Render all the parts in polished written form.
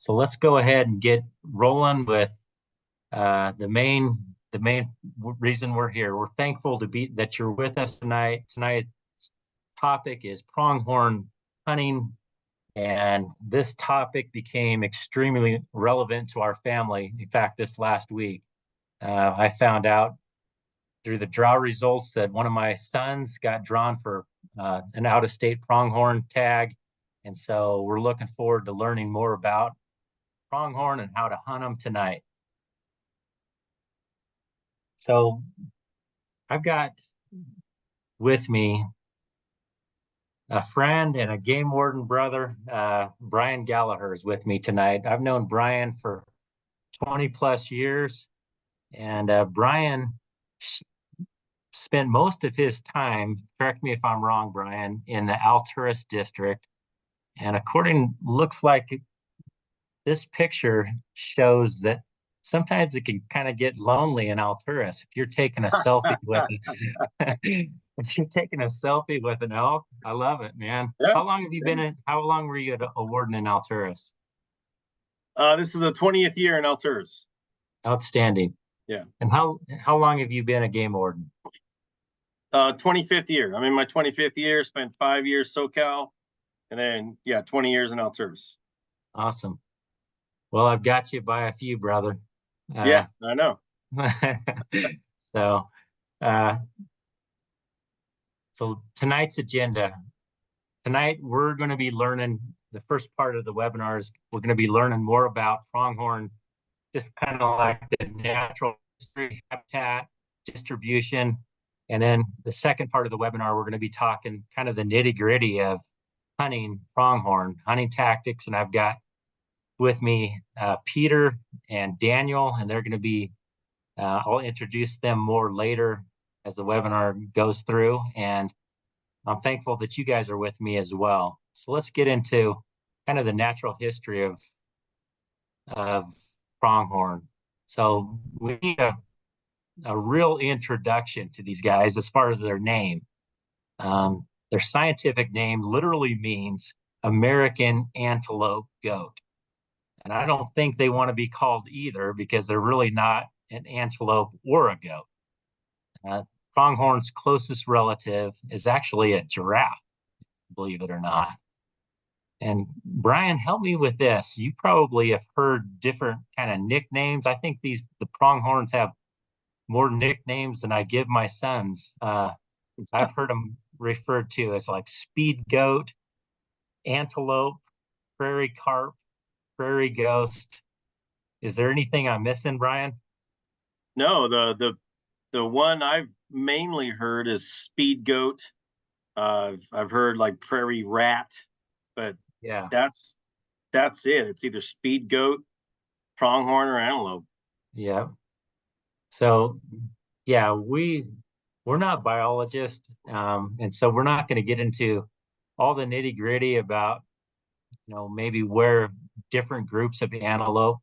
So let's go ahead and get rolling with the main reason we're here. We're thankful to be that you're with us tonight. Tonight's topic is pronghorn hunting, and this topic became extremely relevant to our family. In fact, this last week, I found out through the draw results that one of my sons got drawn for an out-of-state pronghorn tag. And so we're looking forward to learning more about pronghorn and how to hunt them tonight. So I've got with me a friend and a game warden brother. Brian Gallagher is with me tonight. I've known Brian for 20 plus years, and Brian spent most of his time, correct me if I'm wrong, Brian, in the Alturas district. And looks like this picture shows that sometimes it can kind of get lonely in Alturas if you're taking a selfie with if you're taking a selfie with an elk. I love it, man. Yeah. How long have you been in? How long were you a warden in Alturas? This is the 20th year in Alturas. Outstanding. Yeah. And how long have you been a game warden? 25th year. I'm in my 25th year. Spent 5 years SoCal, and then 20 years in Alturas. Awesome. Well, I've got you by a few, brother. Yeah, I know. So, uh, so tonight's agenda. Tonight we're going to be learning the first part of the webinar is we're going to be learning more about pronghorn, just kind of like the natural history, habitat, distribution. And then the second part of the webinar, we're going to be talking kind of the nitty gritty of hunting pronghorn, hunting tactics. And I've got with me Peter and Daniel, and they're going to be, I'll introduce them more later as the webinar goes through. And I'm thankful that you guys are with me as well. So let's get into kind of the natural history of pronghorn. So we need a real introduction to these guys as far as their name. Their scientific name literally means American antelope goat. And I don't think they want to be called either because they're really not an antelope or a goat. Pronghorn's closest relative is actually a giraffe, believe it or not. And Brian, help me with this. You probably have heard different kind of nicknames. I think the pronghorns have more nicknames than I give my sons. I've heard them referred to as like speed goat, antelope, prairie carp, prairie ghost. Is there anything I'm missing, Brian? No, the one I've mainly heard is speed goat. I've heard like prairie rat, but Yeah, that's it. It's either speed goat, pronghorn, or antelope. yeah. So, yeah, we're not biologists, and so we're not going to get into all the nitty gritty about maybe where different groups of antelope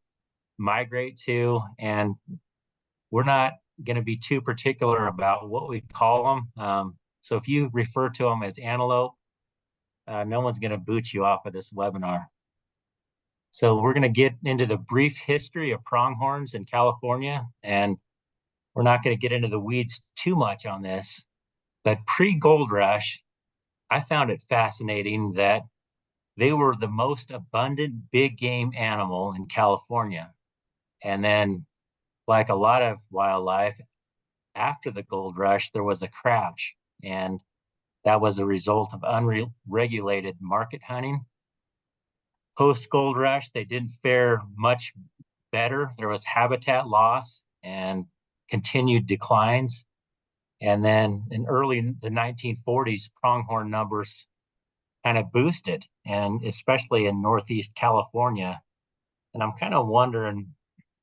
migrate to, and we're not going to be too particular about what we call them. So if you refer to them as antelope, no one's going to boot you off of this webinar. So we're going to get into the brief history of pronghorns in California, and we're not going to get into the weeds too much on this. But pre-gold rush, I found it fascinating that they were the most abundant big game animal in California. And then, like a lot of wildlife, after the gold rush, there was a crash. And that was a result of unregulated market hunting. Post gold rush, they didn't fare much better. There was habitat loss and continued declines. And then in the 1940s, pronghorn numbers kind of boosted, and especially in Northeast California. And I'm kind of wondering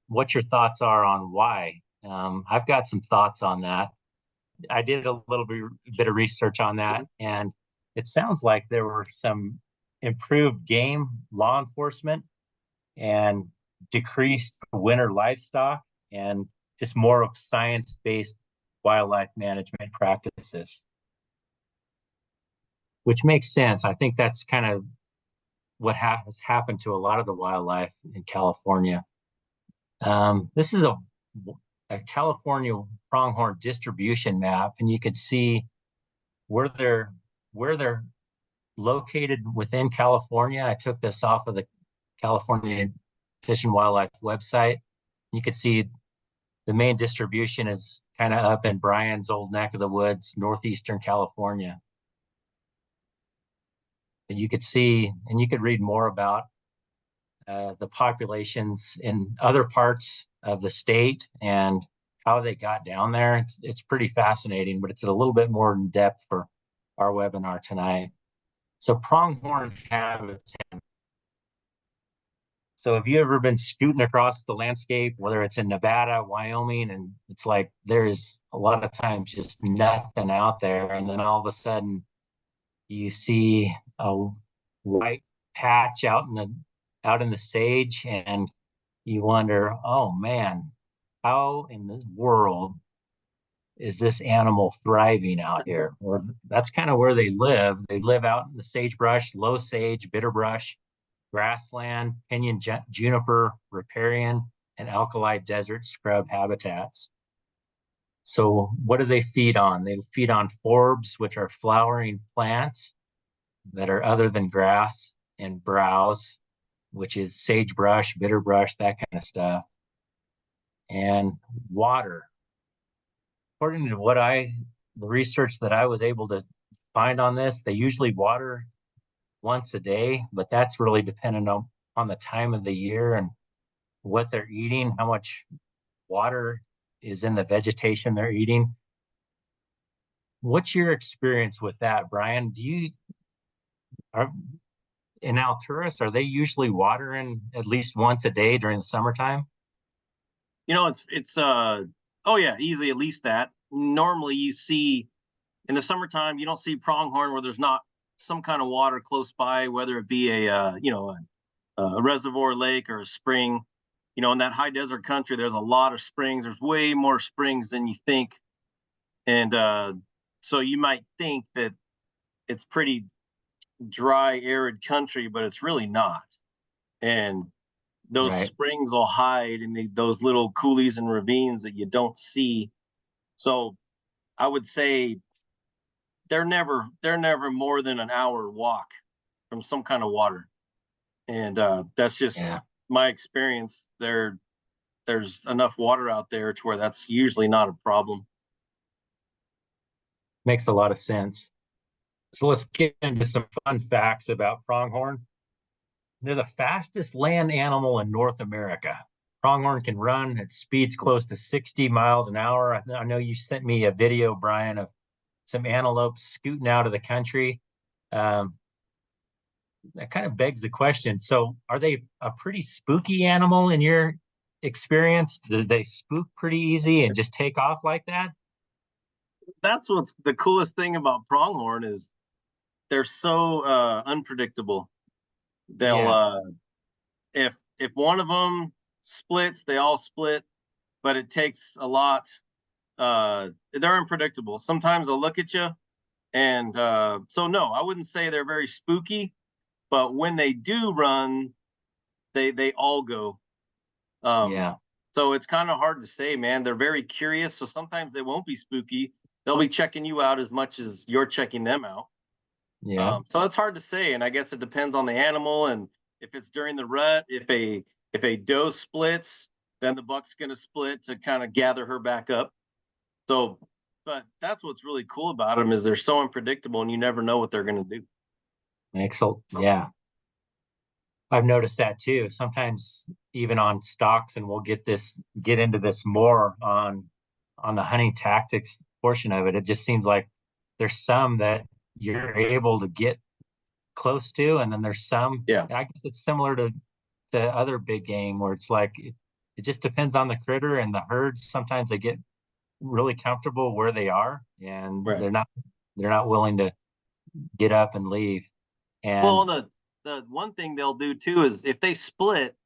what your thoughts are on why. I've got some thoughts on that. I did a little bit of research on that, and it sounds like there were some improved game law enforcement and decreased winter livestock and just more of science-based wildlife management practices, which makes sense. I think that's kind of what has happened to a lot of the wildlife in California. This is a California pronghorn distribution map, and you could see where they're located within California. I took this off of the California Fish and Wildlife website. You could see the main distribution is kind of up in Bryan's old neck of the woods, northeastern California. And you could see, and you could read more about the populations in other parts of the state and how they got down there. It's pretty fascinating, but it's a little bit more in depth for our webinar tonight. So pronghorn habitat. So have you ever been scooting across the landscape, whether it's in Nevada, Wyoming, and it's like there's a lot of times just nothing out there, and then all of a sudden you see a white patch out in the sage, and you wonder, oh man, how in the world is this animal thriving out here? Or that's kind of where they live. They live out in the sagebrush, low sage, bitterbrush, grassland, pinyon juniper, riparian, and alkali desert scrub habitats. So what do they feed on? They feed on forbs, which are flowering plants that are other than grass, and browse, which is sagebrush, bitterbrush, that kind of stuff, and water. According to the research that I was able to find on this, they usually water once a day, but that's really dependent on the time of the year and what they're eating, how much water is in the vegetation they're eating. What's your experience with that, Brian? Are in Alturas, are they usually watering at least once a day during the summertime? It's oh yeah, easily at least that. Normally you see in the summertime you don't see pronghorn where there's not some kind of water close by, whether it be a reservoir, lake, or a spring. In that high desert country, there's a lot of springs. There's way more springs than you think, and so you might think that it's pretty dry, arid country, but it's really not. And those Right. springs will hide in those little coulees and ravines that you don't see. So I would say they're never more than an hour walk from some kind of water, and that's just Yeah. my experience. There's enough water out there to where that's usually not a problem. Makes a lot of sense. So let's get into some fun facts about pronghorn. They're the fastest land animal in North America. Pronghorn can run at speeds close to 60 miles an hour. I know you sent me a video, Brian, of some antelopes scooting out of the country. Um, that kind of begs the question. So, are they a pretty spooky animal in your experience? Do they spook pretty easy and just take off like that? That's what's the coolest thing about pronghorn is they're so unpredictable. They'll Yeah, if one of them splits, they all split, but it takes a lot. They're unpredictable. Sometimes they'll look at you, and so no, I wouldn't say they're very spooky. But when they do run, they all go. Um, yeah, so it's kind of hard to say, man. They're very curious, so sometimes they won't be spooky. They'll be checking you out as much as you're checking them out. yeah. So it's hard to say, and I guess it depends on the animal and if it's during the rut. If a doe splits, then the buck's going to split to kind of gather her back up. So, but that's what's really cool about them is they're so unpredictable, and you never know what they're going to do. Yeah. I've noticed that too. Sometimes even on stocks, and we'll get into this more on the hunting tactics portion of it. It just seems like there's some that you're able to get close to, and then there's some. Yeah, I guess it's similar to other big game where it's like it just depends on the critter and the herds. Sometimes they get really comfortable where they are, and right. they're not willing to get up and leave. Well, And the one thing they'll do too is if they split,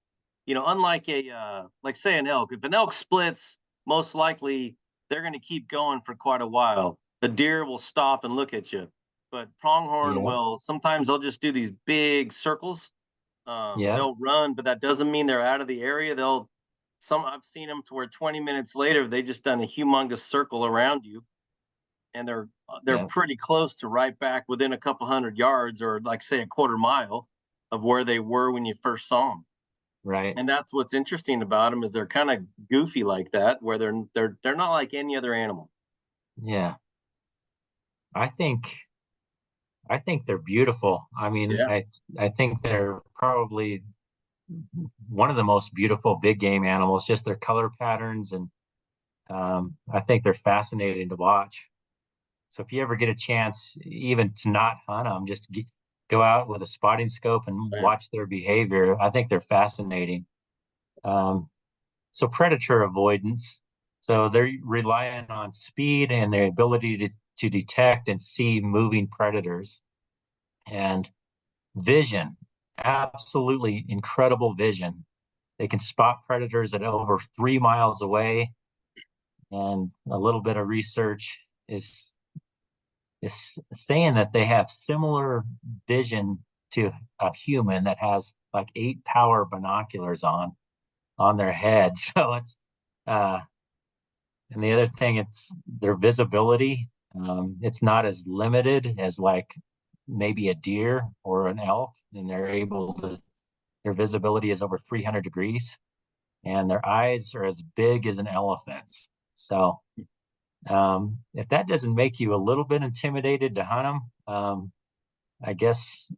unlike a like say an elk, if an elk splits, most likely they're going to keep going for quite a while. The deer will stop and look at you, but pronghorn yeah, will sometimes they'll just do these big circles, Yeah. They'll run, but that doesn't mean they're out of the area. I've seen them to where 20 minutes later they just done a humongous circle around you, and they're Yeah. pretty close to right back within a couple hundred yards, or like say a quarter mile of where they were when you first saw them. Right. And that's what's interesting about them, is they're kind of goofy like that, where they're not like any other animal. Yeah. I think I think they're beautiful. I mean, Yeah. I think they're probably one of the most beautiful big game animals, just their color patterns, and I think they're fascinating to watch. So if you ever get a chance, even to not hunt them, just go out with a spotting scope and Yeah. watch their behavior. I think they're fascinating. Um, so predator avoidance. So they're relying on speed and their ability to detect and see moving predators, and vision, absolutely incredible vision. They can spot predators at over 3 miles away. And a little bit of research is saying that they have similar vision to a human that has like 8 power binoculars on their head. So it's uh, and the other thing, it's their visibility. It's not as limited as like maybe a deer or an elk, and they're able to. Their visibility is over 300 degrees, and their eyes are as big as an elephant's. So if that doesn't make you a little bit intimidated to hunt them, I guess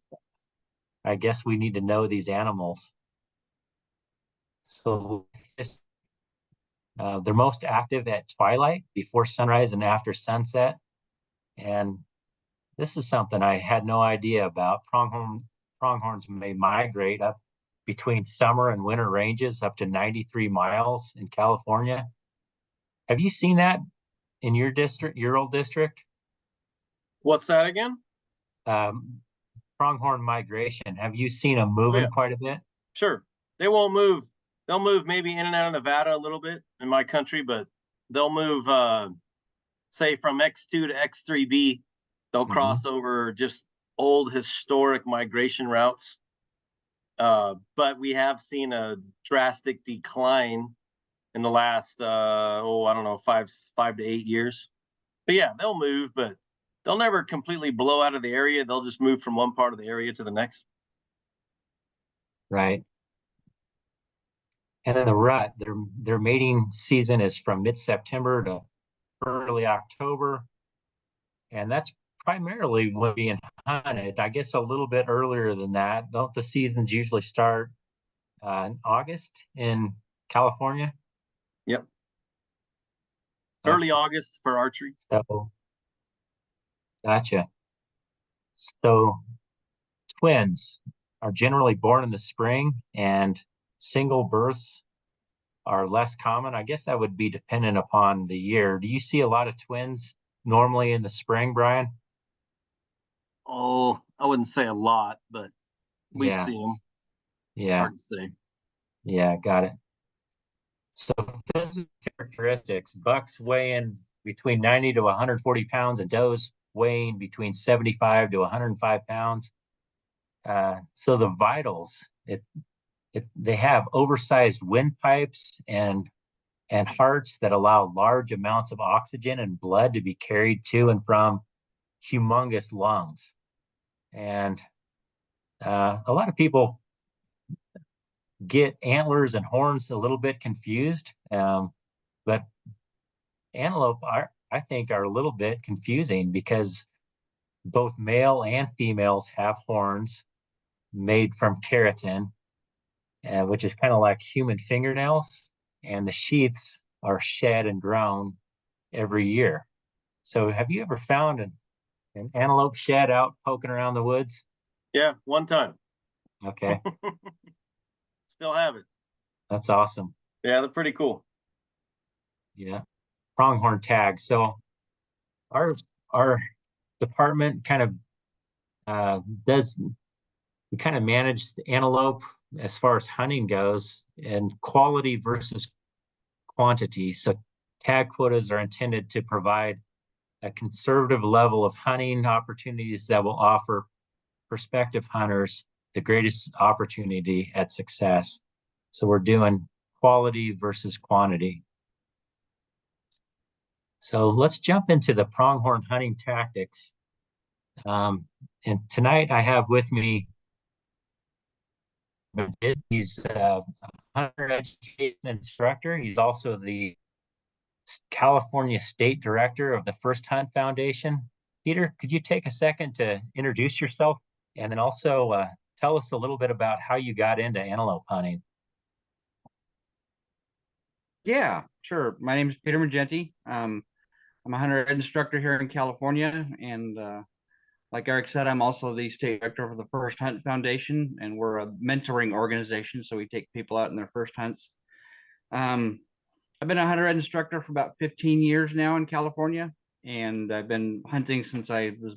I guess we need to know these animals. So they're most active at twilight, before sunrise, and after sunset. And this is something I had no idea about. Pronghorns may migrate up between summer and winter ranges up to 93 miles in California. Have you seen that in your district, your old district? What's that again? Um, Pronghorn migration. Have you seen them Oh yeah, moving quite a bit? sure. They won't move. They'll move maybe in and out of Nevada a little bit in my country, but they'll move say from X2 to X3B. They'll Hmm. cross over just old historic migration routes. But we have seen a drastic decline in the last I don't know, 5 to 8 years. But yeah, they'll move, but they'll never completely blow out of the area. They'll just move from one part of the area to the next. Right. And then the rut, their mating season is from mid-September to early October, and that's primarily when being hunted. I guess a little bit earlier than that. Don't the seasons usually start in August in California? Yep. Early Okay, August for archery. so gotcha. So twins are generally born in the spring, and single births are less common. I guess that would be dependent upon the year. Do you see a lot of twins normally in the spring, Brian? Oh, I wouldn't say a lot, but we Yeah, see them. yeah, Hard to say. yeah, got it. So physical characteristics, bucks weighing between 90 to 140 pounds and does weighing between 75 to 105 pounds. So the vitals, they have oversized windpipes and hearts that allow large amounts of oxygen and blood to be carried to and from humongous lungs. And a lot of people get antlers and horns a little bit confused, but antelope are, I think, are a little bit confusing because both male and females have horns made from keratin, which is kind of like human fingernails, and the sheaths are shed and grown every year. So, have you ever found an antelope shed out poking around the woods? Yeah, one time. Okay, Still have it. that's awesome. Yeah, they're pretty cool. Yeah, pronghorn tags. So, our our department kind of does we kind of manage the antelope as far as hunting goes, and quality versus quantity. So tag quotas are intended to provide a conservative level of hunting opportunities that will offer prospective hunters the greatest opportunity at success. So we're doing quality versus quantity. So let's jump into the pronghorn hunting tactics. And tonight I have with me, he's a hunter education instructor. He's also the California State Director of the First Hunt Foundation. Peter, could you take a second to introduce yourself and then also tell us a little bit about how you got into antelope hunting? Yeah, sure. My name is Peter Magenti. I'm a hunter ed instructor here in California, and like Eric said, I'm also the state director of the First Hunt Foundation, and we're a mentoring organization, so we take people out in their first hunts. Um, I've been a hunter ed instructor for about 15 years now in California, and I've been hunting since I was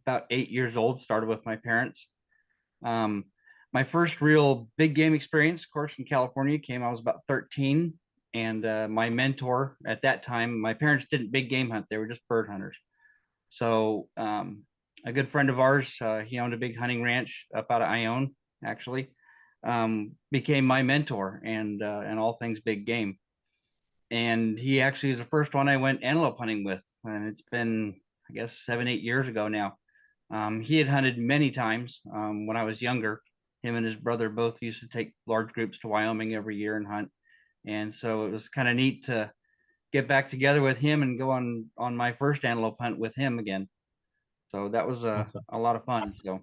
about 8 years old. Started with my parents. Um, my first real big game experience, of course, in California came. I was about 13, and my mentor at that time, my parents didn't big game hunt; they were just bird hunters. So a good friend of ours, he owned a big hunting ranch up out of Ione, actually, became my mentor and all things big game. And he actually is the first one I went antelope hunting with, and it's been, I guess, 7, 8 years ago now. He had hunted many times when I was younger. Him and his brother both used to take large groups to Wyoming every year and hunt, and so it was kind of neat to get back together with him and go on my first antelope hunt with him again. So that was That's a lot of fun. So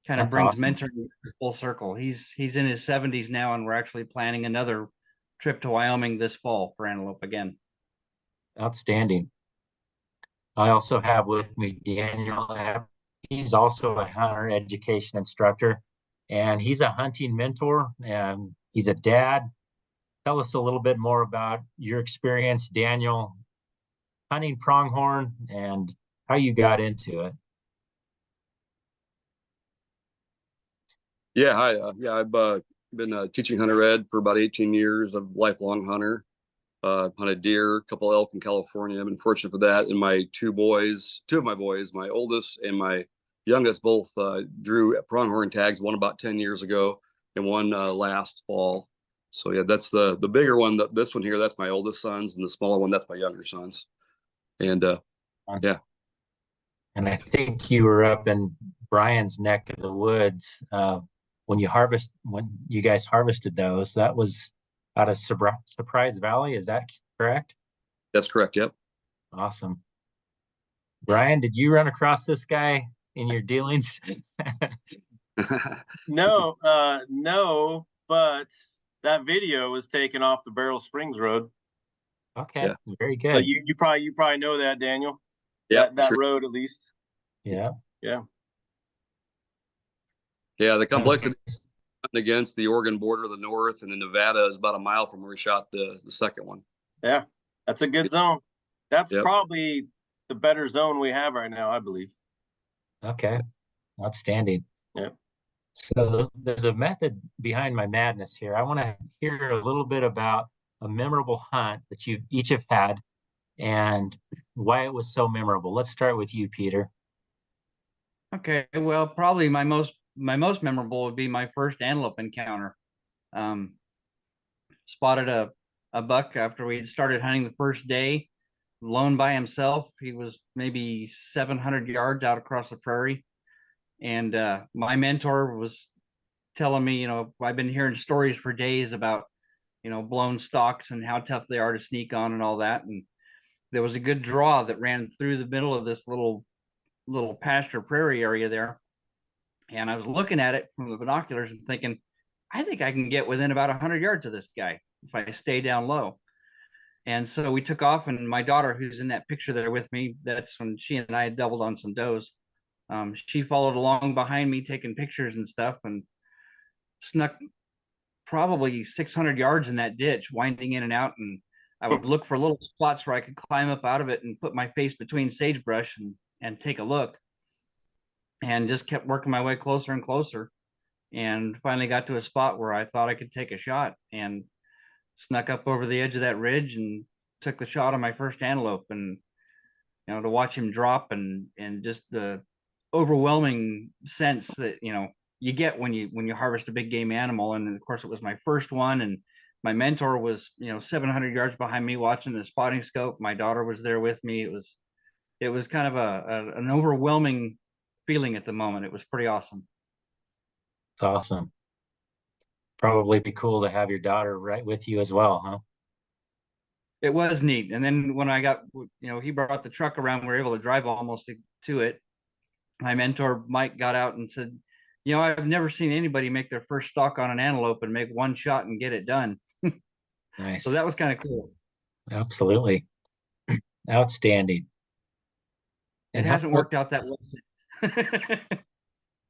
kind of that's brings awesome. mentoring full circle. He's in his 70s now, and we're actually planning another trip to Wyoming this fall for antelope again. Outstanding. I also have with me Daniel. He's also a hunter education instructor, and he's a hunting mentor, and he's a dad. Tell us a little bit more about your experience, Daniel, hunting pronghorn and how you got into it. Yeah, hi. I've been teaching hunter ed for about 18 years. I'm a lifelong hunter. Hunted deer, a couple elk in California. I've been fortunate for that. And my two of my boys, my oldest and my youngest, both drew pronghorn tags. One about 10 years ago, and one last fall. So yeah, that's the bigger one. This one here, that's my oldest sons, and the smaller one, that's my younger sons. And yeah, And I think you were up in Brian's neck of the woods when you guys harvested those. That was out of Surprise Valley. Is that correct? that's correct. Yep. Awesome. Brian, did you run across this guy in your dealings? No, but that video was taken off the Barrel Springs Road. Okay, Yeah. very So good. you probably know that, Daniel. Yeah, That sure. road at least. Yeah. Yeah. Yeah, the Okay. complexity against the Oregon border of the north, and then Nevada is about a mile from where we shot the second one. Yeah. That's a good zone. That's Yep. probably the better zone we have right now, I believe. Okay. Outstanding. Yeah. So there's a method behind my madness here. I want to hear a little bit about a memorable hunt that you each have had and why it was so memorable. Let's start with you, Peter. Okay, well, probably my most memorable would be my first antelope encounter. Um, Spotted a buck after we had started hunting the first day, alone by himself. He was maybe 700 yards out across the prairie, and my mentor was telling me, I've been hearing stories for days about, blown stalks and how tough they are to sneak on and all that. And there was a good draw that ran through the middle of this little pasture prairie area there. And I was looking at it from the binoculars and thinking, I think I can get within about 100 yards of this guy if I stay down low. And so we took off, and my daughter, who's in that picture there with me, that's when she and I had doubled on some does. She followed along behind me, taking pictures and stuff, and snuck probably 600 yards in that ditch, winding in and out. And I would look for little spots where I could climb up out of it and put my face between sagebrush and take a look. And just kept working my way closer and closer. And finally got to a spot where I thought I could take a shot, and snuck up over the edge of that ridge and took the shot on my first antelope. And to watch him drop and just the overwhelming sense that you get when you harvest a big game animal. And of course, it was my first one, and my mentor was 700 yards behind me watching the spotting scope. My daughter was there with me. It was kind of an overwhelming feeling at the moment. It was pretty awesome. It's awesome. Probably be cool to have your daughter right with you as well, huh? It was neat. And then when I got, he brought the truck around, we were able to drive almost to it. My mentor, Mike, got out and said, I've never seen anybody make their first stalk on an antelope and make one shot and get it done. So Nice. that was kind of cool. Absolutely. Outstanding. It And how hasn't about, worked out that well since.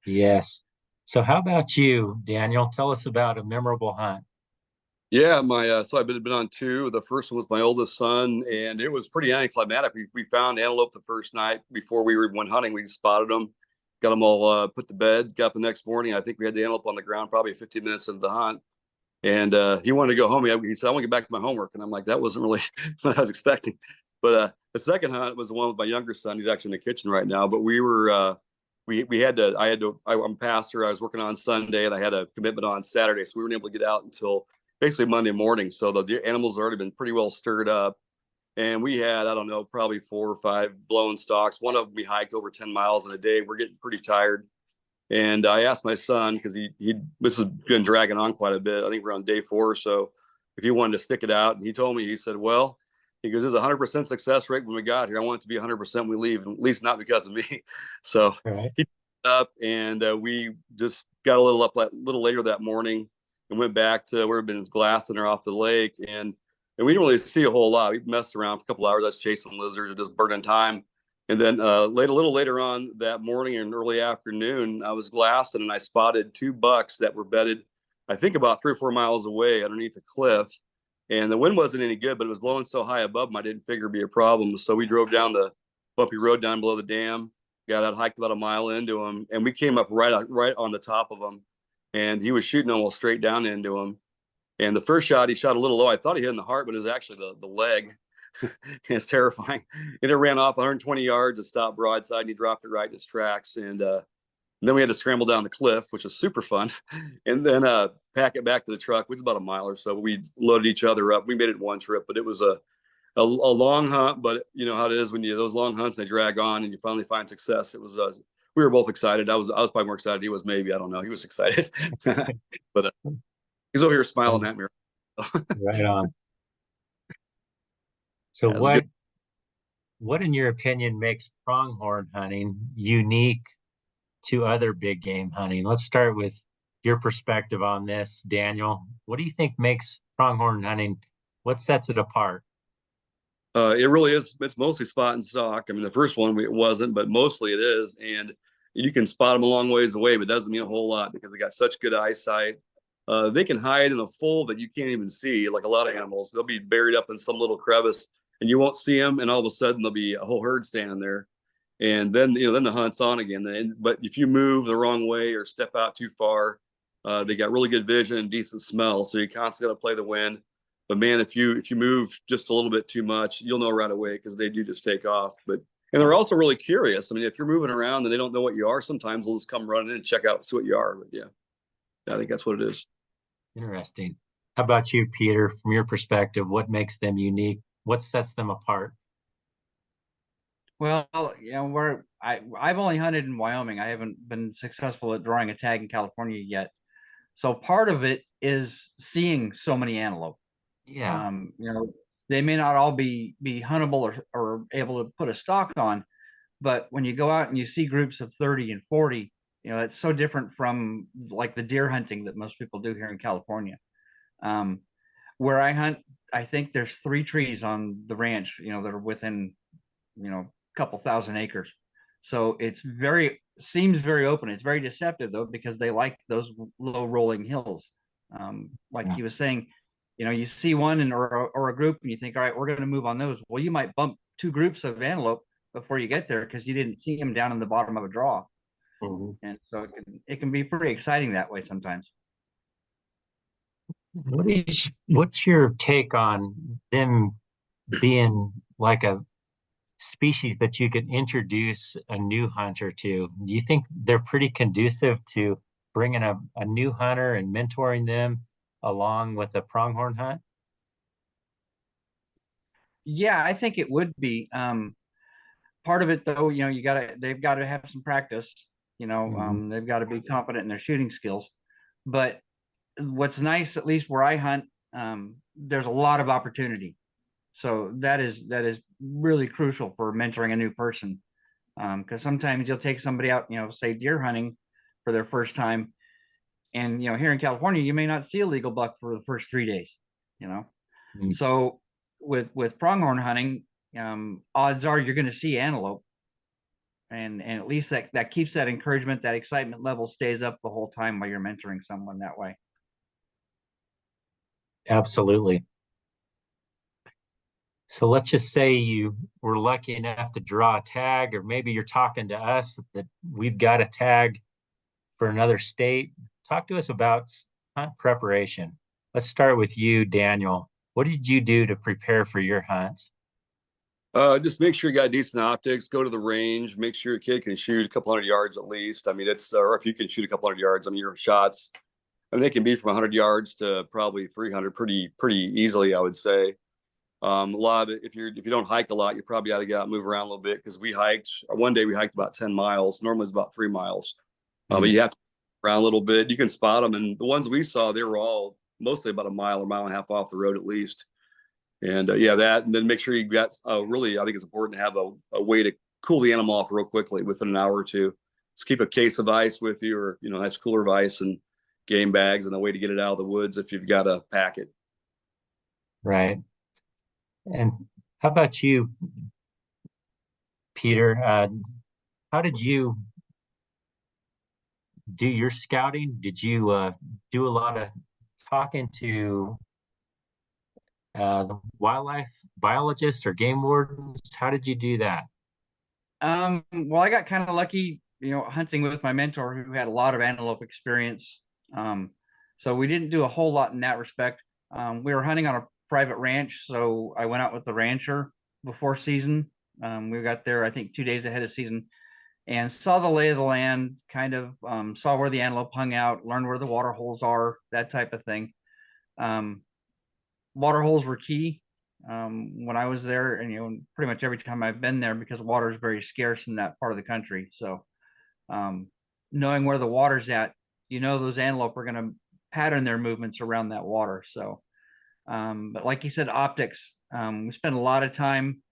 yes. So how about you, Daniel? Tell us about a memorable hunt. Yeah, my so I've been on two. The first one was my oldest son, and it was pretty anticlimactic. We found antelope the first night before we went hunting. We spotted them, got them all put to bed. Got up the next morning. I think we had the antelope on the ground probably 15 minutes into the hunt, and he wanted to go home. He said, "I want to get back to my homework," and I'm like, "That wasn't really what I was expecting." But the second hunt was the one with my younger son. He's actually in the kitchen right now. But we were we had to. I'm a pastor. I was working on Sunday, and I had a commitment on Saturday, so we weren't able to get out until basically Monday morning. So the animals had already been pretty well stirred up. And we had, I don't know, probably 4 or 5 blown stalks. One of them we hiked over 10 miles in a day. We're getting pretty tired. And I asked my son, because this has been dragging on quite a bit. I think we're on day 4 or so, if he wanted to stick it out. And he told me, he said, well, he goes, there's a 100% success rate when we got here. I want it to be 100% when we leave, at least not because of me. So All right. he up, and we just got a little later that morning and went back to where we've been glassing her off the lake. And we didn't really see a whole lot. We messed around for a couple hours. That's chasing lizards, just burning time. And then a little later on that morning and early afternoon, I was glassing and I spotted 2 bucks that were bedded, I think about 3 or 4 miles away underneath a cliff. And the wind wasn't any good, but it was blowing so high above them, I didn't figure it'd be a problem. So we drove down the bumpy road down below the dam, got out, hiked about a mile into him, and we came up right on the top of him. And he was shooting almost straight down into him. And the first shot, he shot a little low. I thought he hit in the heart, but it was actually the leg. It's terrifying. And it ran off 120 yards, it stopped broadside, and he dropped it right in his tracks. And then we had to scramble down the cliff, which was super fun, and then pack it back to the truck, which is about a mile or so. We loaded each other up. We made it in one trip, but it was a long hunt. But you know how it is when those long hunts, they drag on, and you finally find success. It was we were both excited. I was probably more excited. He was, maybe, I don't know. He was excited, but he's over here smiling at me. Right on. So Yeah, it was good. what in your opinion makes pronghorn hunting unique to other big game hunting? Let's start with your perspective on this, Daniel. What do you think makes pronghorn hunting, what sets it apart? It really is. It's mostly spot and stock. I mean, the first one it wasn't, but mostly it is. And you can spot them a long ways away, but it doesn't mean a whole lot because they got such good eyesight. They can hide in a fold that you can't even see. Like a lot of animals, they'll be buried up in some little crevice, and you won't see them. And all of a sudden, there'll be a whole herd standing there. And then then the hunt's on again. But if you move the wrong way or step out too far, they got really good vision and decent smell. So you constantly got to play the wind. But man, if you move just a little bit too much, you'll know right away because they do just take off. And they're also really curious. I mean, if you're moving around and they don't know what you are, sometimes they'll just come running in and check out, see what you are. But yeah, I think that's what it is. Interesting. How about you, Peter? From your perspective, what makes them unique? What sets them apart? Well, I've only hunted in Wyoming. I haven't been successful at drawing a tag in California yet. So part of it is seeing so many antelope. Yeah. They may not all be huntable or able to put a stalk on, but when you go out and you see groups of 30 and 40, that's so different from like the deer hunting that most people do here in California. Where I hunt, I think there's 3 trees on the ranch, that are within, a couple thousand acres. So seems very open. It's very deceptive though, because they like those low rolling hills. Like he was saying, you see one or a group and you think, all right, we're going to move on those. Well, you might bump 2 groups of antelope before you get there because you didn't see them down in the bottom of a draw. Mm-hmm. And so it can be pretty exciting that way sometimes. What's your take on them being like a species that you could introduce a new hunter to? Do you think they're pretty conducive to bringing a new hunter and mentoring them along with a pronghorn hunt? Yeah, I think it would be. Part of it though, they've got to have some practice. Mhm. They've got to be confident in their shooting skills. But what's nice, at least where I hunt, there's a lot of opportunity. So that is really crucial for mentoring a new person. Because sometimes you'll take somebody out, say deer hunting for their first time, and here in California, you may not see a legal buck for the first 3 days. You know, Mm. so with pronghorn hunting, odds are you're going to see antelope, and at least that keeps that encouragement, that excitement level stays up the whole time while you're mentoring someone that way. Absolutely. So let's just say you were lucky enough to draw a tag, or maybe you're talking to us that we've got a tag for another state. Talk to us about hunt preparation. Let's start with you, Daniel. What did you do to prepare for your hunts? Just make sure you got decent optics. Go to the range. Make sure your kid can shoot a couple hundred yards at least. I mean, or if you can shoot a couple hundred yards, I mean, your shots, I mean, they can be from 100 yards to probably 300 pretty easily, I would say. A lot of it, if you don't hike a lot, you probably got to get out and move around a little bit because we hiked one day we hiked about 10 miles. Normally it's about 3 miles. But Mm. you have to around a little bit. You can spot them, and the ones we saw, they were all mostly about a mile or mile and a half off the road at least. And yeah, that, and then make sure you got really, I think it's important to have a way to cool the animal off real quickly within an hour or two. Just keep a case of ice with you, or nice cooler of ice and game bags, and a way to get it out of the woods if you've got to pack it. Right. And how about you, Peter? How did you do your scouting? Did you do a lot of talking to the wildlife biologists or game wardens? How did you do that? Well, I got kind of lucky, hunting with my mentor who had a lot of antelope experience. Um, so we didn't do a whole lot in that respect. We were hunting on a private ranch, so I went out with the rancher before season. We got there, I think, 2 days ahead of season, and saw the lay of the land, kind of saw where the antelope hung out, learned where the water holes are, that type of thing. Um, Water holes were key when I was there, and pretty much every time I've been there, because water is very scarce in that part of the country. So um, knowing where the water's at, those antelope are going to pattern their movements around that water. So, but like you said, optics. We spend a lot of time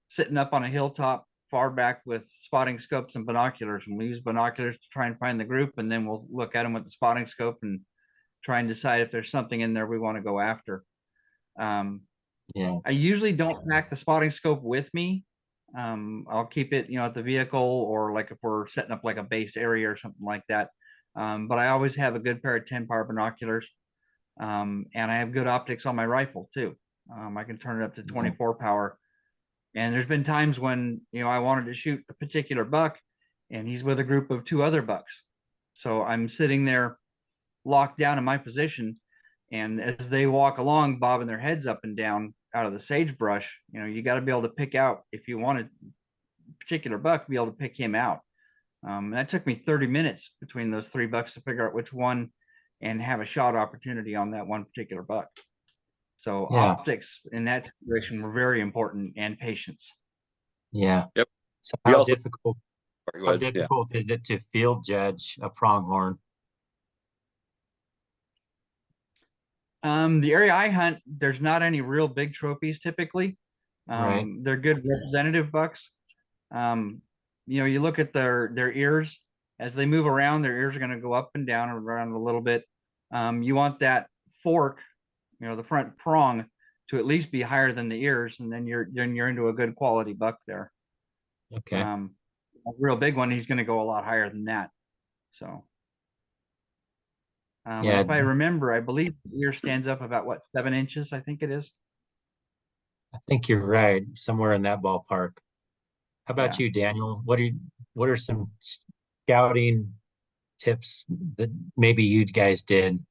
sitting up on a hilltop far back with spotting scopes and binoculars, and we use binoculars to try and find the group, and then we'll look at them with the spotting scope and try and decide if there's something in there we want to go after. Um, Yeah. I usually don't pack the spotting scope with me. I'll keep it, at the vehicle, or like if we're setting up like a base area or something like that. But I always have a good pair of 10 power binoculars. And I have good optics on my rifle too. I can turn it up to 24 power. And there's been times when, I wanted to shoot a particular buck and he's with a group of 2 other bucks. So I'm sitting there locked down in my position, and as they walk along bobbing their heads up and down out of the sagebrush, you got to be able to pick out, if you want a particular buck, be able to pick him out. That took me 30 minutes between those 3 bucks to figure out which one and have a shot opportunity on that one particular buck. So Yeah. optics in that situation were very important, and patience. Yeah. Yep. So We how also, difficult sorry, go how ahead. Yeah. difficult is it to field judge a pronghorn? The area I hunt, there's not any real big trophies typically. Right. They're good representative bucks. Um, you look at their ears as they move around. Their ears are going to go up and down and around a little bit. You want that fork, the front prong, to at least be higher than the ears, and then you're into a good quality buck there. Okay. A real big one, he's going to go a lot higher than that. So, and Yeah, if I remember, I believe the ear stands up about what, 7 inches, I think it is. I think you're right, somewhere in that ballpark. How about Yeah. you, Daniel? What are some scouting tips that maybe you guys did?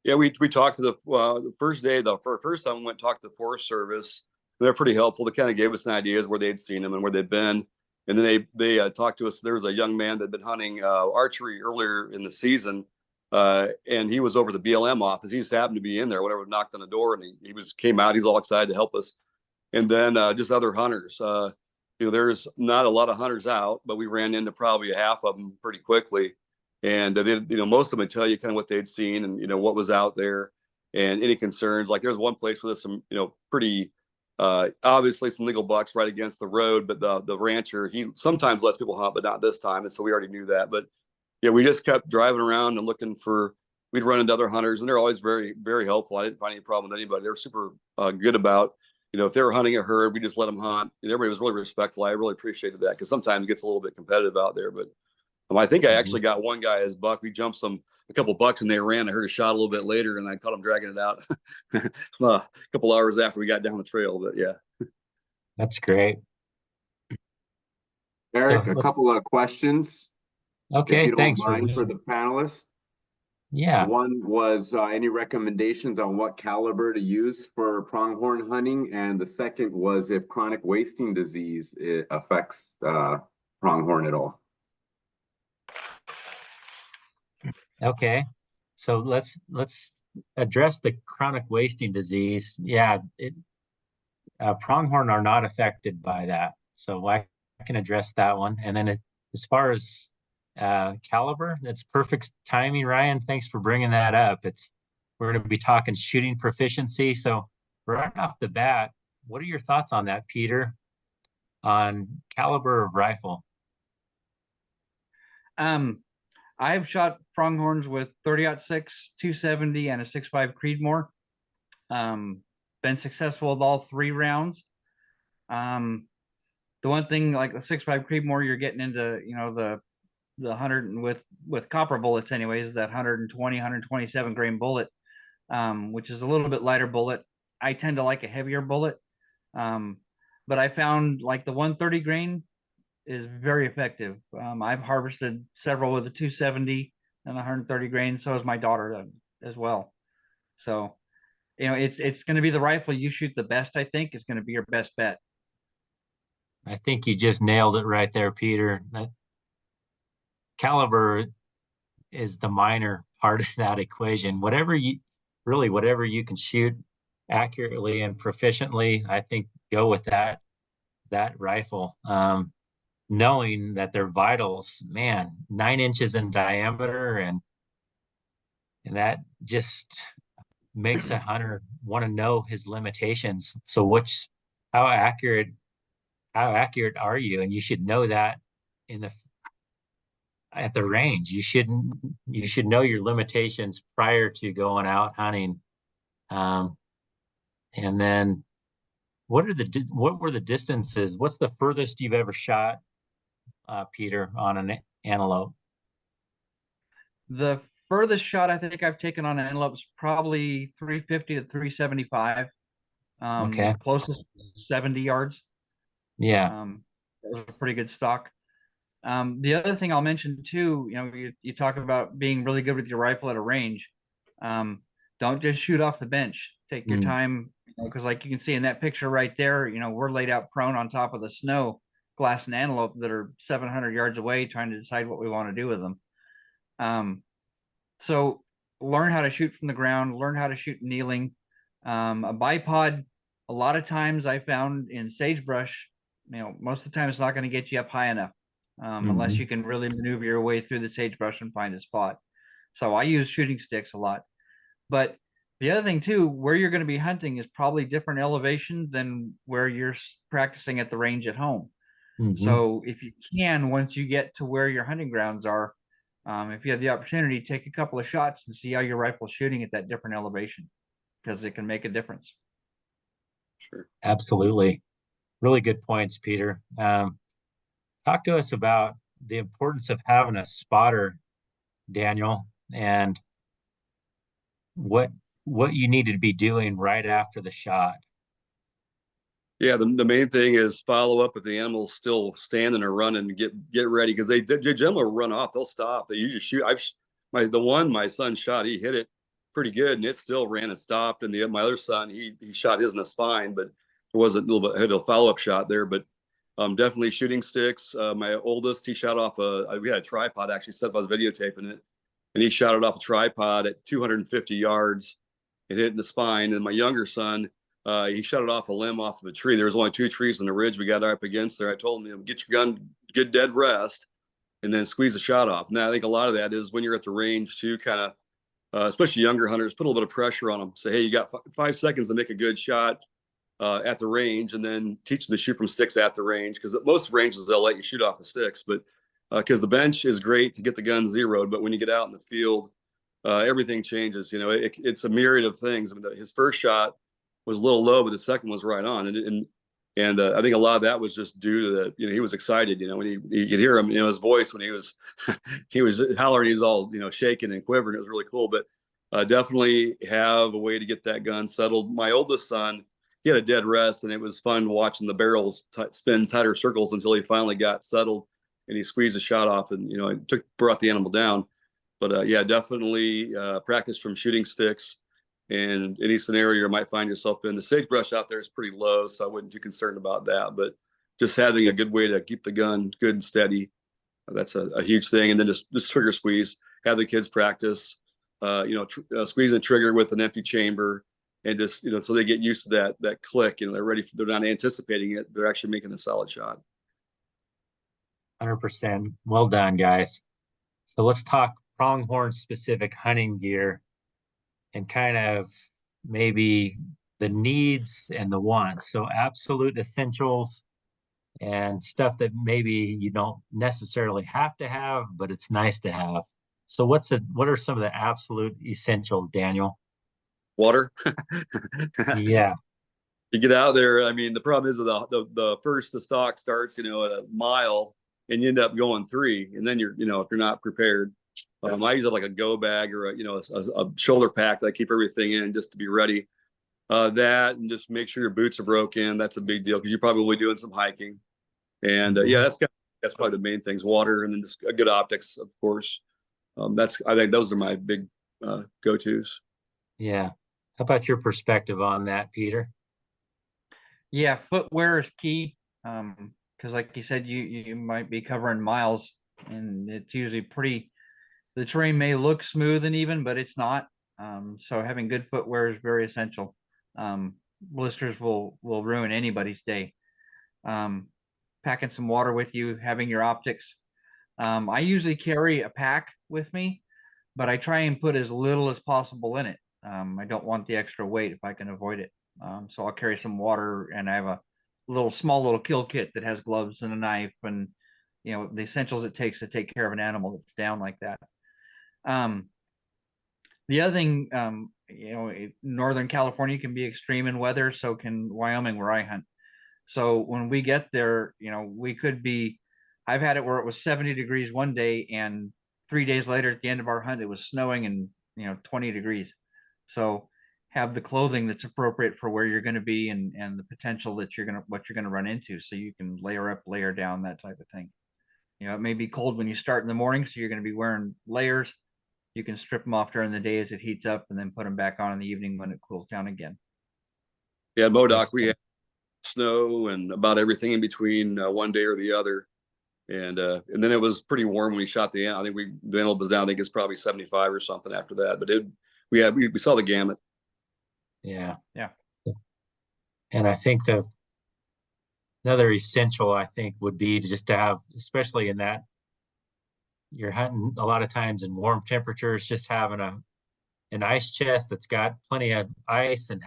Yeah, we talked to the first day, first time we went and talked to the Forest Service. They're pretty helpful. They kind of gave us an idea of where they'd seen them and where they'd been. And then they talked to us. There was a young man that'd been hunting archery earlier in the season, and he was over the BLM office. He just happened to be in there, whatever, knocked on the door, and he came out. He's all excited to help us. And then just other hunters. There's not a lot of hunters out, but we ran into probably a half of them pretty quickly. And then, most of them would tell you kind of what they'd seen and, what was out there and any concerns. Like there's one place where there's some, pretty obviously some legal bucks right against the road, but the rancher, he sometimes lets people hunt, but not this time. And so we already knew that. But yeah, we just kept driving around and looking for, we'd run into other hunters, and they're always very, very helpful. I didn't find any problem with anybody. They were super good about, if they were hunting a herd, we just let them hunt. And everybody was really respectful. I really appreciated that, because sometimes it gets a little bit competitive out there. But I think I actually got one guy his buck. We jumped a couple bucks and they ran. I heard a shot a little bit later, and I caught him dragging it out a couple hours after we got down the trail. But yeah, That's great. Eric, So a couple of questions, if okay, you don't thanks, mind, for Ruben. the panelists. Yeah. One was any recommendations on what caliber to use for pronghorn hunting, and the second was if chronic wasting disease affects pronghorn at all. Okay. So let's address the chronic wasting disease. Yeah, pronghorn are not affected by that. So I can address that one. And then as far as caliber, that's perfect timing, Ryan. Thanks for bringing that up. We're going to be talking shooting proficiency. So right off the bat, what are your thoughts on that, Peter, on caliber of rifle? I've shot pronghorns with 30-06, 270, and a 6.5 Creedmoor. Been successful with all 3 rounds. The one thing, like the 6.5 Creedmoor, you're getting into, the 100 with copper bullets anyways, that 120, 127 grain bullet, which is a little bit lighter bullet. I tend to like a heavier bullet. But I found like the 130 grain is very effective. I've harvested several with a 270 and 130 grain. So has my daughter as well. So, it's going to be the rifle you shoot the best, I think, is going to be your best bet. I think you just nailed it right there, Peter. That caliber is the minor part of that equation. Whatever you can shoot accurately and proficiently, I think go with that rifle. Knowing that their vitals, man, 9 inches in diameter, and that just makes a hunter want to know his limitations. So how accurate are you? And you should know that at the range. You should know your limitations prior to going out hunting. And then what were the distances? What's the furthest you've ever shot, Peter, on an antelope? The furthest shot I think I've taken on an antelope is probably 350 to 375. Okay. Closest 70 yards. Yeah. That was a pretty good stock. The other thing I'll mention too, you talk about being really good with your rifle at a range. Don't just shoot off the bench. Take your time, because like you can see in that picture right there, we're laid out prone on top of the snow, glass and antelope that are 700 yards away, trying to decide what we want to do with them. So learn how to shoot from the ground, learn how to shoot kneeling. A bipod, a lot of times I found in sagebrush, most of the time it's not going to get you up high enough, unless you can really maneuver your way through the sagebrush and find a spot. So I use shooting sticks a lot. But the other thing too, where you're going to be hunting is probably different elevation than where you're practicing at the range at home. So if you can, once you get to where your hunting grounds are, if you have the opportunity, take a couple of shots and see how your rifle's shooting at that different elevation, because it can make a difference. sure. Absolutely. Really good points, Peter. Talk to us about the importance of having a spotter, Daniel, and what you need to be doing right after the shot. Yeah, the main thing is follow up with the animals still standing or running, get ready, because they generally run off. They'll stop. They usually shoot. The one my son shot, he hit it pretty good, and it still ran and stopped. And my other son, he shot his in the spine, but it wasn't a little bit had a follow up shot there. But Definitely shooting sticks. My oldest, he shot off we had a tripod actually set up. I was videotaping it, and he shot it off a tripod at 250 yards. It hit in the spine. And my younger son, he shot it off a limb off of a tree. There was only 2 trees in the ridge we got up against there. I told him, get your gun, get dead rest, and then squeeze the shot off. Now I think a lot of that is when you're at the range too, kind of, especially younger hunters, put a little bit of pressure on them. Say, hey, you got 5 seconds to make a good shot at the range, and then teach them to shoot from sticks at the range, because at most ranges they'll let you shoot off of sticks, but because the bench is great to get the gun zeroed, but when you get out in the field, everything changes. You know, it's a myriad of things. I mean, his first shot was a little low, but the second was right on, and I think a lot of that was just due to the, you know, he was excited. You know, when you could hear him, you know, his voice when he was he was hollering, he was all, you know, shaking and quivering. It was really cool, but definitely have a way to get that gun settled. My oldest son, he had a dead rest, and it was fun watching the barrels spin tighter circles until he finally got settled, and he squeezed a shot off, and, you know, it brought the animal down. But yeah, definitely practice from shooting sticks. And any scenario you might find yourself in, the sagebrush out there is pretty low, so I wasn't too concerned about that. But just having a good way to keep the gun good and steady, that's a huge thing. And then just trigger squeeze, have the kids practice, squeezing the trigger with an empty chamber, and just, you know, so they get used to that click. You know, they're ready. They're not anticipating it. They're actually making a solid shot. 100%. Well done, guys. So let's talk pronghorn specific hunting gear and kind of maybe the needs and the wants. So absolute essentials and stuff that maybe you don't necessarily have to have, but it's nice to have. So what are some of the absolute essentials, Daniel? Water. Yeah. You get out there. I mean, the problem is the stalk starts, you know, at a mile, and you end up going 3, and then you're, you know, if you're not prepared. I use like a go bag or a shoulder pack that I keep everything in just to be ready. That, and just make sure your boots are broken. That's a big deal because you're probably doing some hiking. And yeah, that's probably the main things: water, and then just good optics, of course. I think those are my big go-tos. Yeah. How about your perspective on that, Peter? Yeah, footwear is key. Because like you said, you might be covering miles, and it's usually pretty. The terrain may look smooth and even, but it's not. So having good footwear is very essential. Blisters will ruin anybody's day. Packing some water with you, having your optics. I usually carry a pack with me, but I try and put as little as possible in it. I don't want the extra weight if I can avoid it. So I'll carry some water, and I have a small little kill kit that has gloves and a knife and, you know, the essentials it takes to take care of an animal that's down like that. The other thing, Northern California can be extreme in weather, so can Wyoming where I hunt. So when we get there, you know, I've had it where it was 70 degrees one day, and 3 days later at the end of our hunt, it was snowing and, 20 degrees. So have the clothing that's appropriate for where you're going to be, and the potential that what you're going to run into, so you can layer up, layer down, that type of thing. You know, it may be cold when you start in the morning, so you're going to be wearing layers. You can strip them off during the day as it heats up, and then put them back on in the evening when it cools down again. Yeah, Modoc, we had snow and about everything in between one day or the other. And then it was pretty warm when we shot the end. I think the antelope was down. I think it's probably 75 or something after that. But we saw the gamut. Yeah. Yeah. And I think another essential, I think, would be to have, especially in that you're hunting a lot of times in warm temperatures, just having an ice chest that's got plenty of ice, and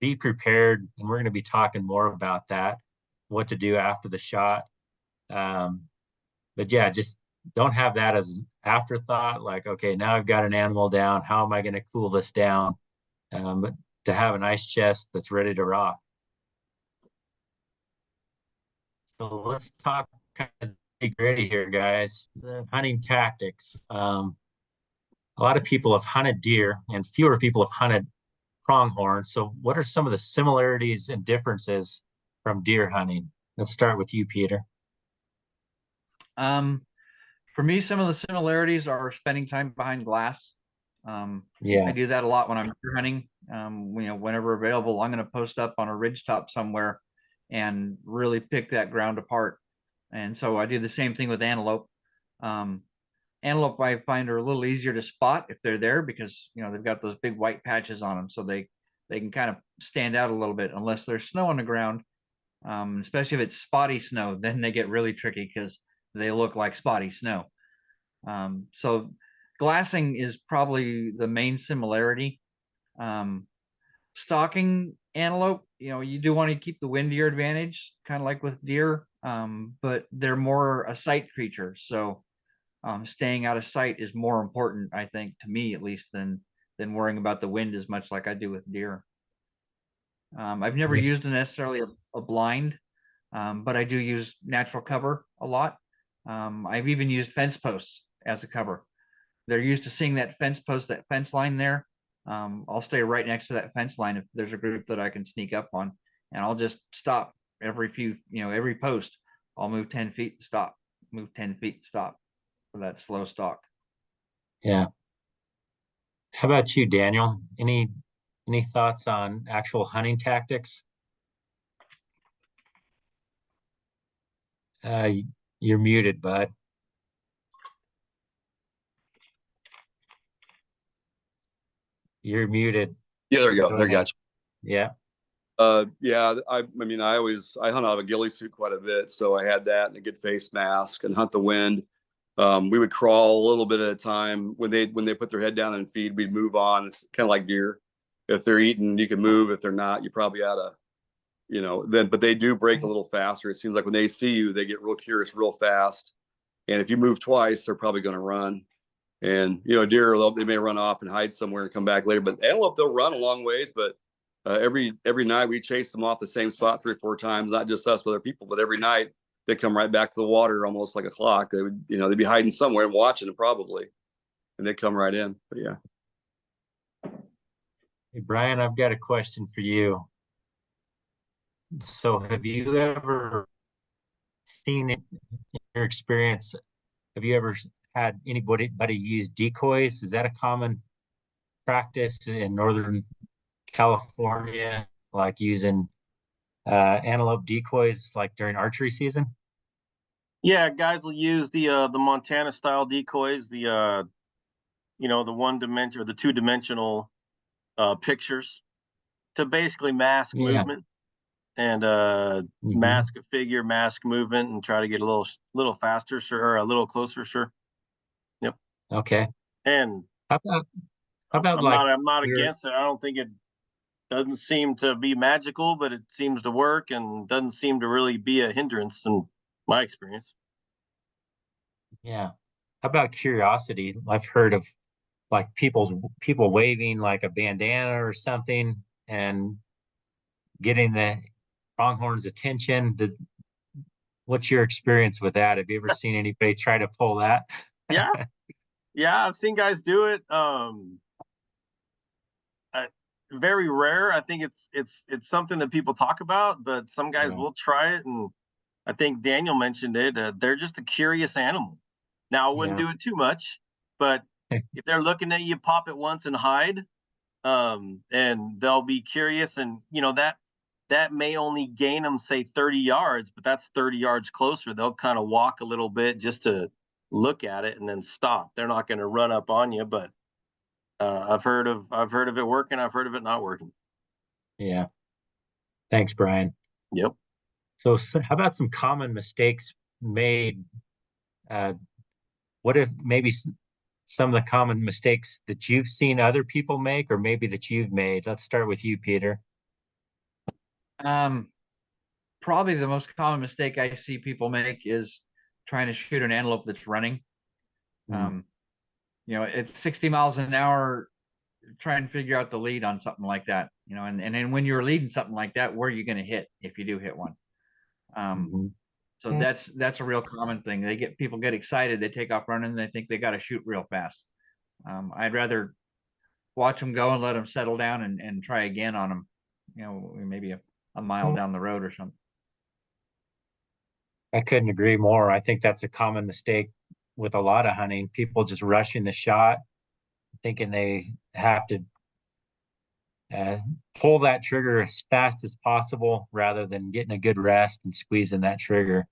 be prepared. And we're going to be talking more about that, what to do after the shot. But yeah, just don't have that as an afterthought. Like, okay, now I've got an animal down. How am I going to cool this down? But to have an ice chest that's ready to rock. So let's talk kind of nitty-gritty here, guys. The hunting tactics. A lot of people have hunted deer, and fewer people have hunted pronghorn. So what are some of the similarities and differences from deer hunting? Let's start with you, Peter. For me, some of the similarities are spending time behind glass. Yeah. I do that a lot when I'm deer hunting. Whenever available, I'm going to post up on a ridge top somewhere and really pick that ground apart. And so I do the same thing with antelope. Antelope I find are a little easier to spot if they're there, because they've got those big white patches on them, so they can kind of stand out a little bit unless there's snow on the ground. Especially if it's spotty snow, then they get really tricky because they look like spotty snow. So glassing is probably the main similarity. Stalking antelope, you do want to keep the wind to your advantage, kind of like with deer, but they're more a sight creature. So staying out of sight is more important, I think, to me at least, than worrying about the wind as much like I do with deer. I've never Makes- used necessarily a blind, but I do use natural cover a lot. I've even used fence posts as a cover. They're used to seeing that fence post, that fence line there. I'll stay right next to that fence line if there's a group that I can sneak up on, and I'll just stop every post. I'll move 10 feet, stop, move 10 feet, stop for that slow stalk. Yeah. How about you, Daniel? Any thoughts on actual hunting tactics? You're muted, bud. You're muted. Yeah, there you go. Go There you ahead. got Yeah. Yeah, I mean, I hunt out of a ghillie suit quite a bit, so I had that and a good face mask and hunt the wind. We would crawl a little bit at a time. When they put their head down and feed, we'd move on. It's kind of like deer. If they're eating, you can move. If they're not, you probably ought to, then. But they do break a little faster. It seems like when they see you, they get real curious real fast. And if you move twice, they're probably going to run. And deer, they may run off and hide somewhere and come back later. But antelope, they'll run a long ways. But every night we chase them off the same spot 3 or 4 times. Not just us, but other people. But every night they come right back to the water, almost like a clock. They would, they'd be hiding somewhere and watching it probably, and they come right in. But yeah. Hey, Brian, I've got a question for you. So have you ever seen it in your experience? Have you ever had anybody use decoys? Is that a common practice in Northern California, like using antelope decoys like during archery season? Yeah, guys will use the Montana style decoys, the one dimension or the 2-dimensional pictures to basically mask Yeah. movement and Mhm. mask a figure, mask movement, and try to get a little faster, sure, or a little closer, sure. Yep. Okay. And How about I'm like not your against it. I don't think it doesn't seem to be magical, but it seems to work and doesn't seem to really be a hindrance in my experience. yeah. How about curiosity? I've heard of like people waving like a bandana or something and getting the pronghorn's attention. What's your experience with that? Have you ever seen anybody try to pull that? Yeah, yeah, I've seen guys do it. Very rare. I think it's something that people talk about, but some guys Yeah. will try it, and I think Daniel mentioned it. They're just a curious animal. Now, I wouldn't Yeah. do it too much, but if they're looking at you, pop it once and hide, and they'll be curious, and that may only gain them say 30 yards, but that's 30 yards closer. They'll kind of walk a little bit just to look at it and then stop. They're not going to run up on you, but I've heard of it working. I've heard of it not working. Yeah. Thanks, Brian. Yep. So how about some common mistakes made? Uh, what if maybe some of the common mistakes that you've seen other people make, or maybe that you've made? Let's start with you, Peter. Probably the most common mistake I see people make is trying to shoot an antelope that's running. Mm. It's 60 miles an hour. Try and figure out the lead on something like that, and then when you're leading something like that, where are you going to hit if you do hit one? Mhm. So that's a real common thing. People get excited, they take off running, they think they got to shoot real fast. I'd rather watch them go and let them settle down and try again on them, maybe a mile down the road or something. I couldn't agree more. I think that's a common mistake with a lot of hunting. People just rushing the shot, thinking they uh, pull that trigger as fast as possible rather than getting a good rest and squeezing that trigger.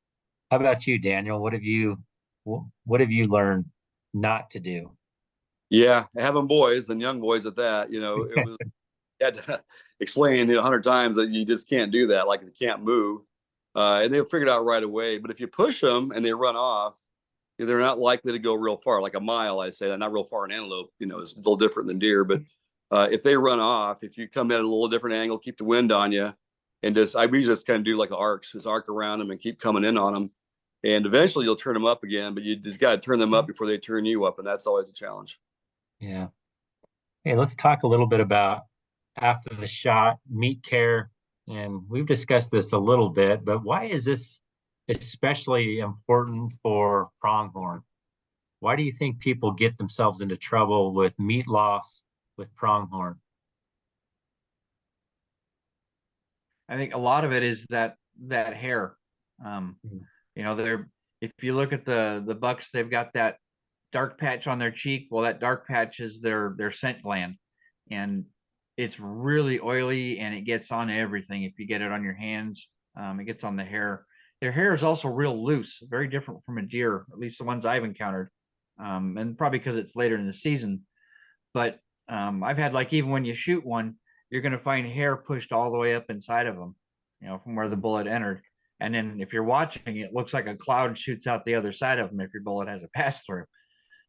How about you, Daniel? What have you learned not to do? Yeah, having boys and young boys at that, it was you had to explain 100 times that you just can't do that. Like you can't move, and they'll figure it out right away. But if you push them and they run off, they're not likely to go real far, like a mile. I say that not real far. An antelope, it's a little different than deer. But if they run off, if you come in at a little different angle, keep the wind on you, and we just kind of do like arcs, just arc around them and keep coming in on them, and eventually you'll turn them up again. But you just got to turn them up before they turn you up, and that's always a challenge. Yeah. Hey, let's talk a little bit about after the shot meat care. And we've discussed this a little bit, but why is this especially important for pronghorn? Why do you think people get themselves into trouble with meat loss with pronghorn? I think a lot of it is that hair. Um, Mhm. they're if you look at the bucks, they've got that dark patch on their cheek. Well, that dark patch is their scent gland, and it's really oily and it gets on everything. If you get it on your hands, it gets on the hair. Their hair is also real loose, very different from a deer, at least the ones I've encountered, and probably because it's later in the season. But I've had like even when you shoot one, you're going to find hair pushed all the way up inside of them, from where the bullet entered. And then if you're watching, it looks like a cloud shoots out the other side of them if your bullet has a pass through.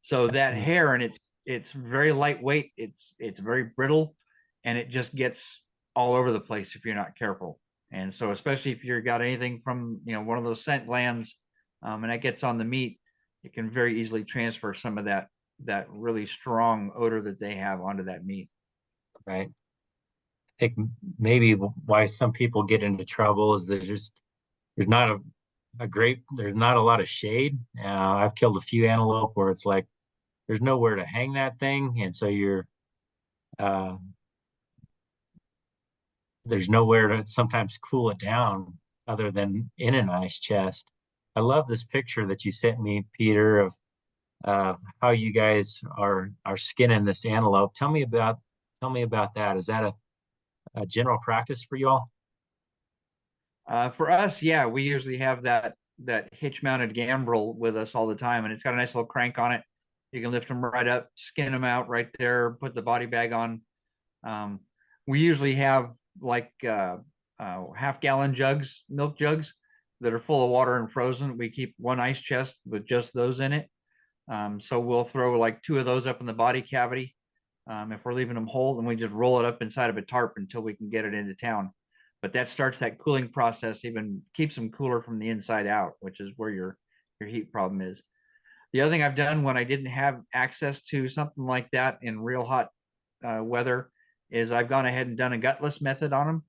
So that hair, and it's very lightweight, it's very brittle, and it just gets all over the place if you're not careful. And so especially if you've got anything from one of those scent glands, and that gets on the meat, it can very easily transfer some of that really strong odor that they have onto that meat. Right. I think maybe why some people get into trouble is there's not there's not a lot of shade. I've killed a few antelope where it's like there's nowhere to hang that thing, and so uh, there's nowhere to sometimes cool it down other than in an ice chest. I love this picture that you sent me, Peter, of how you guys are skinning this antelope. Tell me about that. Is that a general practice for you all? For us, yeah, we usually have that hitch mounted gambrel with us all the time, and it's got a nice little crank on it. You can lift them right up, skin them out right there, put the body bag on. Um, we usually have like half-gallon jugs, milk jugs that are full of water and frozen. We keep one ice chest with just those in it. So we'll throw like two of those up in the body cavity. If we're leaving them whole, then we just roll it up inside of a tarp until we can get it into town. But that starts that cooling process, even keeps them cooler from the inside out, which is where your heat problem is. The other thing I've done when I didn't have access to something like that in real hot weather is I've gone ahead and done a gutless method on them,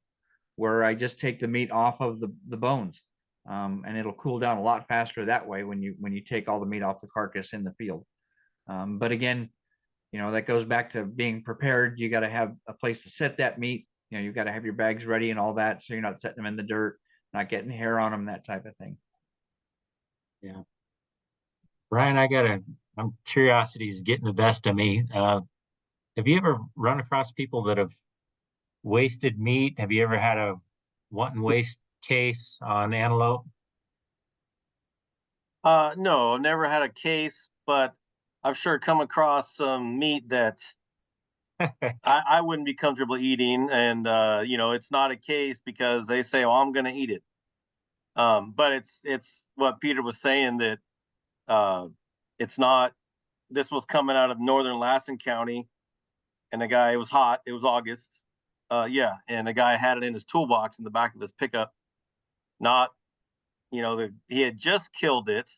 where I just take the meat off of the bones, and it'll cool down a lot faster that way when you take all the meat off the carcass in the field. But again, that goes back to being prepared. You got to have a place to set that meat. You've got to have your bags ready and all that, so you're not setting them in the dirt, not getting hair on them, that type of thing. Yeah. Brian, I'm curiosity's getting the best of me. Have you ever run across people that have wasted meat? Have you ever had a wanton waste case on antelope? No, never had a case, but I've sure come across some meat that I wouldn't be comfortable eating. And it's not a case because they say, "Oh, I'm going to eat it." But it's what Peter was saying that uh, it's not. This was coming out of northern Lassen County, and the guy, it was hot. It was August. Yeah, and the guy had it in his toolbox in the back of his pickup. Not, he had just killed it,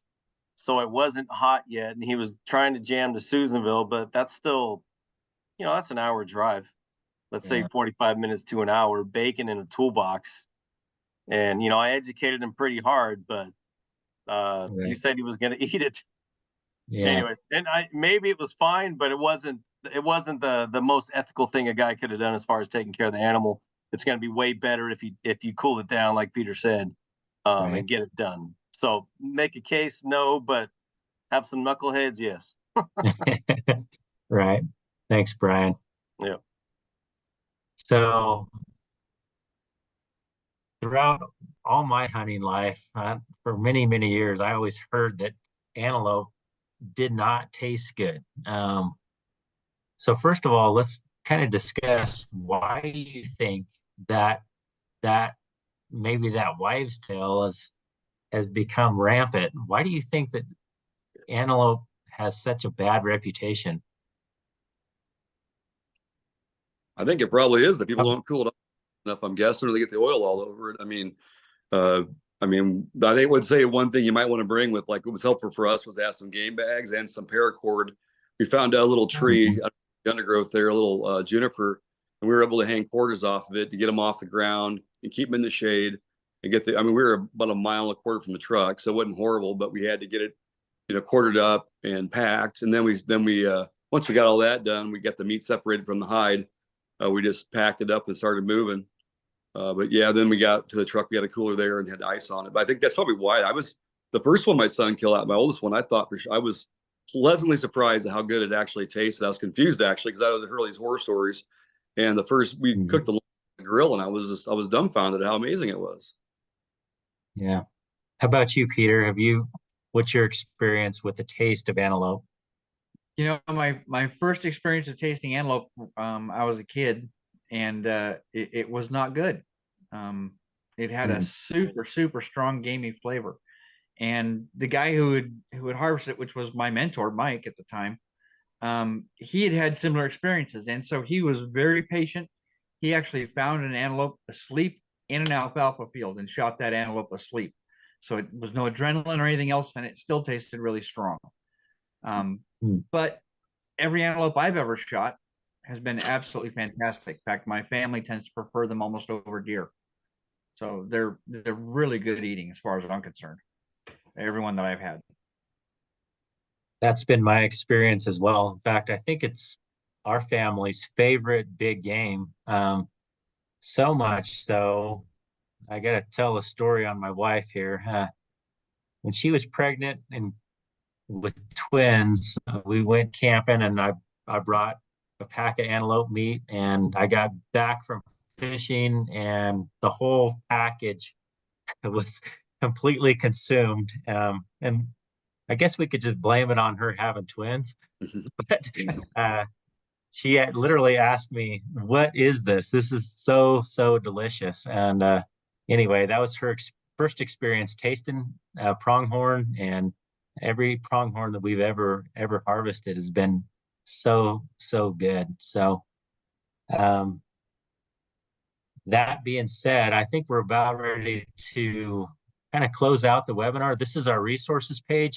so it wasn't hot yet, and he was trying to jam to Susanville, but that's still, that's an hour drive. Let's say Yeah, 45 minutes to an hour, bacon in a toolbox. And I educated him pretty hard, but he right. said he was going to eat it Yeah, anyways. And maybe it was fine, but it wasn't the most ethical thing a guy could have done as far as taking care of the animal. It's going to be way better if you cool it down, like Peter said, right. and get it done. So make a case, no, but have some knuckleheads, yes. Right. Thanks, Brian. Yeah. So throughout all my hunting life, for many, many years, I always heard that antelope did not taste good. So first of all, let's kind of discuss why you think that that maybe that wives' tale has become rampant. Why do you think that antelope has such a bad reputation? I think it probably is that people Um, don't cool it off enough, I'm guessing, or they get the oil all over it. Uh, I think would say one thing you might want to bring with like what was helpful for us was to have some game bags and some paracord. We found a little tree, undergrowth there, a little juniper, and we were able to hang quarters off of it to get them off the ground and keep them in the shade and get the. I mean, we were about a mile and a quarter from the truck, so it wasn't horrible, but we had to get it, quartered up and packed, and then we once we got all that done, we got the meat separated from the hide. We just packed it up and started moving. But yeah, then we got to the truck. We had a cooler there and had ice on it. But I think that's probably why I was the first one my son killed out. My oldest one, I thought for sure, I was pleasantly surprised at how good it actually tasted. I was confused actually because I was heard these horror stories. And the first we cooked the grill, and I was dumbfounded at how amazing it was. Yeah. How about you, Peter? What's your experience with the taste of antelope? My first experience of tasting antelope, I was a kid, and it was not good. Um, it had a super, super strong gamey flavor. And the guy who had harvested it, which was my mentor, Mike, at the time, he had had similar experiences, and so he was very patient. He actually found an antelope asleep in an alfalfa field and shot that antelope asleep. So it was no adrenaline or anything else, and it still tasted really strong. But every antelope I've ever shot has been absolutely fantastic. In fact, my family tends to prefer them almost over deer. So they're really good eating as far as I'm concerned. Everyone that I've had. That's been my experience as well. In fact, I think it's our family's favorite big game. So much so, I got to tell a story on my wife here. When she was pregnant and with twins, we went camping, and I brought a pack of antelope meat, and I got back from fishing, and the whole package was completely consumed. And I guess we could just blame it on her having twins. But she had literally asked me, "What is this? This is so, so delicious." And anyway, that was her first experience tasting pronghorn, and every pronghorn that we've ever harvested has been so, so good. So um, that being said, I think we're about ready to kind of close out the webinar. This is our resources page.